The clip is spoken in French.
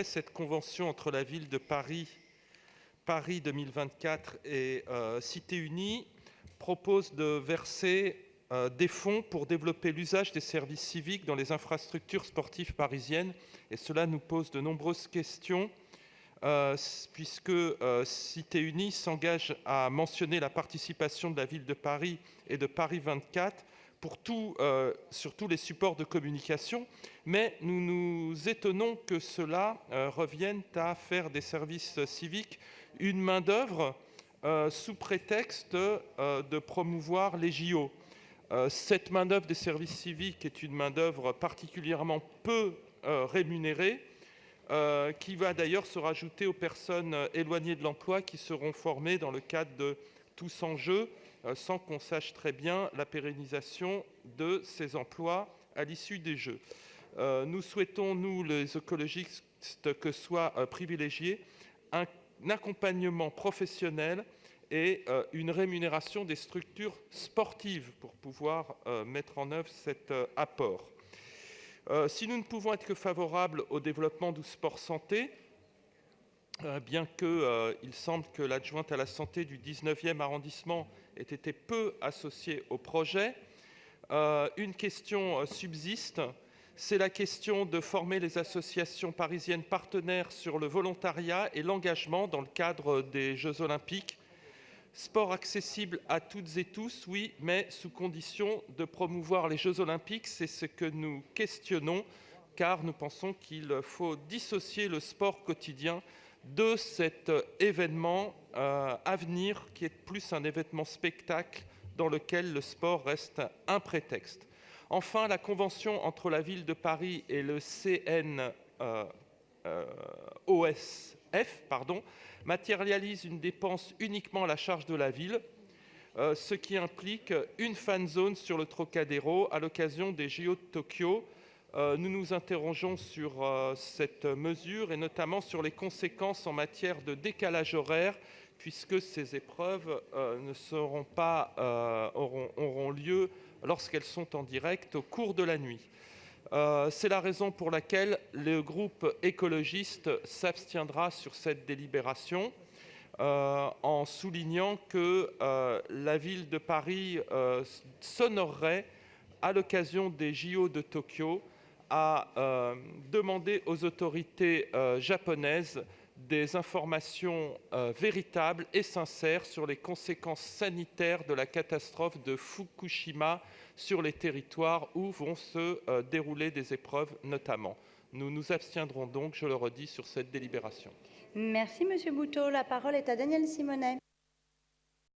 Cette convention entre la ville de Paris, Paris 2024 et Cité Unie propose de verser des fonds pour développer l'usage des services civiques dans les infrastructures sportives parisiennes. Et cela nous pose de nombreuses questions, puisque Cité Unie s'engage à mentionner la participation de la ville de Paris et de Paris 24 sur tous les supports de communication, mais nous nous étonnons que cela revienne à faire des services civiques une main-d'œuvre sous prétexte de promouvoir les JO. Cette main-d'œuvre des services civiques est une main-d'œuvre particulièrement peu rémunérée, qui va d'ailleurs se rajouter aux personnes éloignées de l'emploi qui seront formées dans le cadre de Tous en Jeu, sans qu'on sache très bien la pérennisation de ces emplois à l'issue des Jeux. Nous souhaitons, nous les écologistes, que soit privilégié un accompagnement professionnel et une rémunération des structures sportives pour pouvoir mettre en œuvre cet apport. Si nous ne pouvons être que favorables au développement du sport santé, bien qu'il semble que l'adjointe à la santé du 19e arrondissement ait été peu associée au projet, une question subsiste, c'est la question de former les associations parisiennes partenaires sur le volontariat et l'engagement dans le cadre des Jeux Olympiques. Sport accessible à toutes et tous, oui, mais sous condition de promouvoir les Jeux Olympiques. C'est ce que nous questionnons, car nous pensons qu'il faut dissocier le sport quotidien de cet événement à venir, qui est plus un événement spectacle dans lequel le sport reste un prétexte. Enfin, la convention entre la ville de Paris et le CNOSF matérialise une dépense uniquement à la charge de la ville, ce qui implique une fan zone sur le Trocadéro à l'occasion des JO de Tokyo. Nous nous interrogeons sur cette mesure et notamment sur les conséquences en matière de décalage horaire, puisque ces épreuves auront lieu lorsqu'elles sont en direct au cours de la nuit. C'est la raison pour laquelle le groupe écologiste s'abstiendra sur cette délibération, en soulignant que la ville de Paris s'honorerait, à l'occasion des JO de Tokyo, à demander aux autorités japonaises des informations véritables et sincères sur les conséquences sanitaires de la catastrophe de Fukushima sur les territoires où vont se dérouler des épreuves notamment. Nous nous abstiendrons donc, je le redis, sur cette délibération. Merci Monsieur Boutot. La parole est à Daniel Simonet.